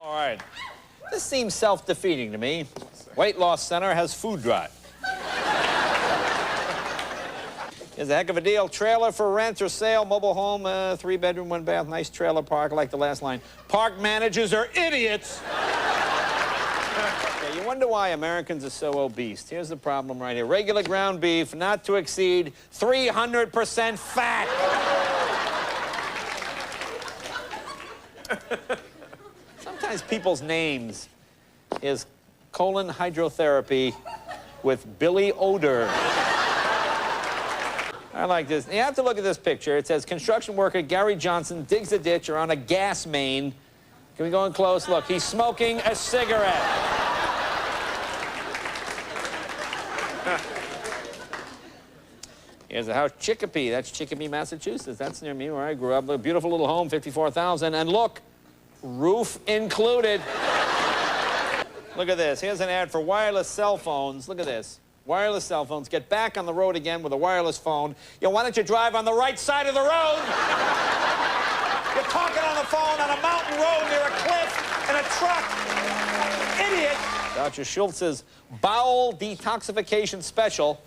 All right. This seems self-defeating to me. Weight loss center has food drive. Here's a heck of a deal. Trailer for rent or sale, mobile home, 3-bedroom, 1-bath, nice trailer park. I like the last line. Park managers are idiots. Okay, you wonder why Americans are so obese. Here's the problem right here. Regular ground beef, not to exceed 300% fat. Sometimes people's names is colon hydrotherapy with Billy Odor. I like this. You have to look at this picture. It says construction worker Gary Johnson digs a ditch around a gas main. Can we go in close? Look, he's smoking a cigarette. Here's a house, Chicopee. That's Chicopee, Massachusetts. That's near me where I grew up. A beautiful little home, $54,000. And look, roof included. Look at this. Here's an ad for wireless cell phones. Look at this. Wireless cell phones. Get back on the road again with a wireless phone. You know, why don't you drive on the right side of the road? You're talking on the phone on a mountain road near a cliff in a truck. Idiot. Dr. Schultz's bowel detoxification special.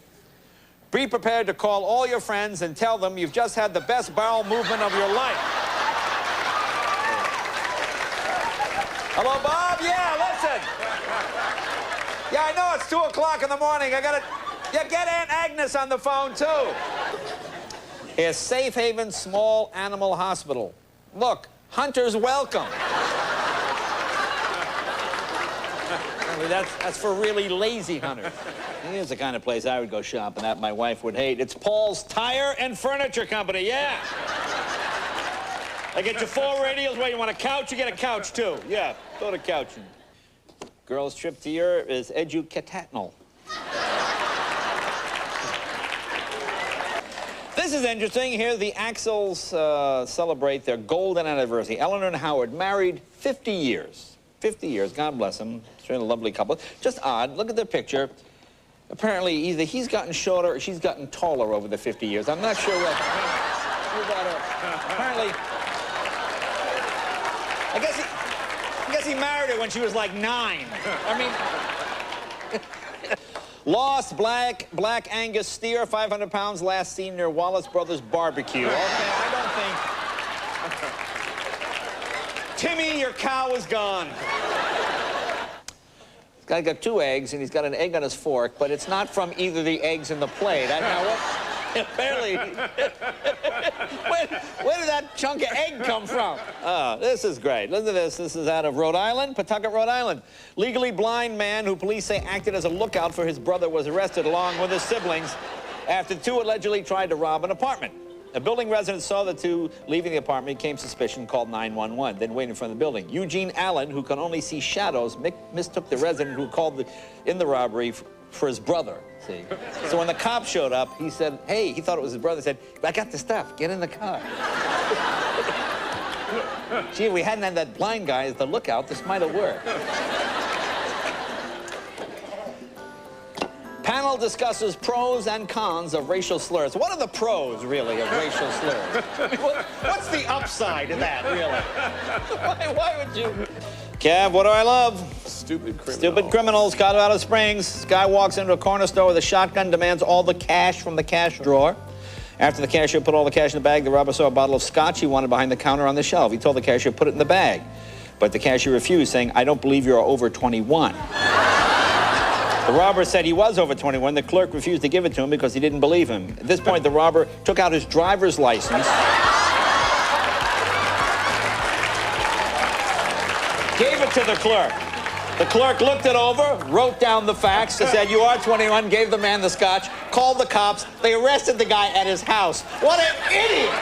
Be prepared to call all your friends and tell them you've just had the best bowel movement of your life. Hello, Bob? Yeah, listen. Yeah, I know it's 2 o'clock in the morning. I gotta... Yeah, get Aunt Agnes on the phone, too. Here's Safe Haven Small Animal Hospital. Look, hunters welcome. I mean, that's for really lazy hunters. Here's the kind of place I would go shopping at my wife would hate. It's Paul's Tire and Furniture Company, yeah. I get you 4 radials. Wait, you want a couch? You get a couch, too. Yeah, go to couching. Girls' trip to Europe is educational. This is interesting. Here, the Axels celebrate their golden anniversary. Eleanor and Howard married 50 years. 50 years, God bless them. It's really a lovely couple. Just odd, look at the picture. Apparently, either he's gotten shorter or she's gotten taller over the 50 years. I'm not sure what. Apparently, I guess he married her when she was like 9. I mean, lost black Angus steer, 500 pounds, last seen near Wallace Brothers Barbecue. Okay, I don't think. Timmy, your cow is gone. This guy got 2 eggs, and he's got an egg on his fork, but it's not from either the eggs in the plate. I don't know what. Apparently, where did that chunk of egg come from? Oh, this is great. Listen to this. This is out of Rhode Island, Pawtucket, Rhode Island. Legally blind man who police say acted as a lookout for his brother was arrested along with his siblings after 2 allegedly tried to rob an apartment. A building resident saw the 2 leaving the apartment, became suspicious, called 911, then waited in front of the building. Eugene Allen, who could only see shadows, mistook the resident who called in the robbery for his brother, see? So when the cops showed up, he said, hey, he thought it was his brother, said, I got the stuff, get in the car. Gee, if we hadn't had that blind guy as the lookout, this might have worked. Panel discusses pros and cons of racial slurs. What are the pros, really, of racial slurs? What's the upside of that, really? Why would you? Kev, what do I love? Stupid criminals. Stupid criminals, Colorado Springs. This guy walks into a corner store with a shotgun, demands all the cash from the cash drawer. After the cashier put all the cash in the bag, the robber saw a bottle of scotch he wanted behind the counter on the shelf. He told the cashier, put it in the bag. But the cashier refused, saying, I don't believe you're over 21. The robber said he was over 21. The clerk refused to give it to him because he didn't believe him. At this point, the robber took out his driver's license, gave it to the clerk. The clerk looked it over, wrote down the facts, said, you are 21, gave the man the scotch, called the cops. They arrested the guy at his house. What an idiot!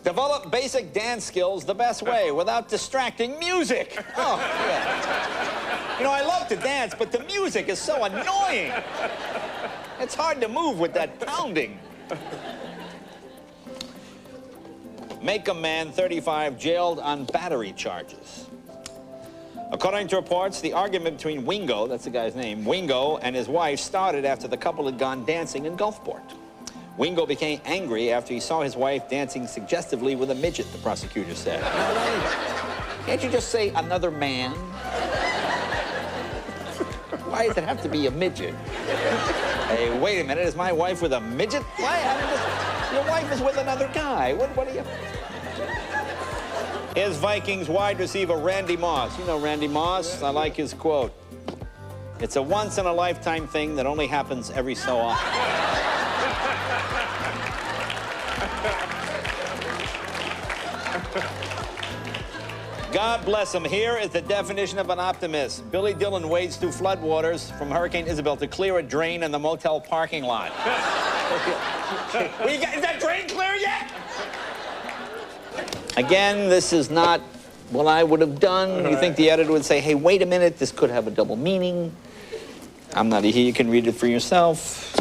Develop basic dance skills the best way without distracting music. Oh, yeah. You know, I love to dance, but the music is so annoying. It's hard to move with that pounding. Make man 35 jailed on battery charges. According to reports, the argument between Wingo, that's the guy's name, Wingo and his wife started after the couple had gone dancing in Gulfport. Wingo became angry after he saw his wife dancing suggestively with a midget, the prosecutor said. Can't you just say another man? Why does it have to be a midget? Hey, wait a minute, is my wife with a midget? Why? I mean, your wife is with another guy. What are you? Here's Vikings wide receiver Randy Moss. You know Randy Moss? I like his quote. It's a once-in-a-lifetime thing that only happens every so often. God bless him. Here is the definition of an optimist. Billy Dillon wades through floodwaters from Hurricane Isabel to clear a drain in the motel parking lot. Is that drain clear yet? Again, this is not what I would have done. You think the editor would say, hey, wait a minute, this could have a double meaning. I'm not here, you can read it for yourself.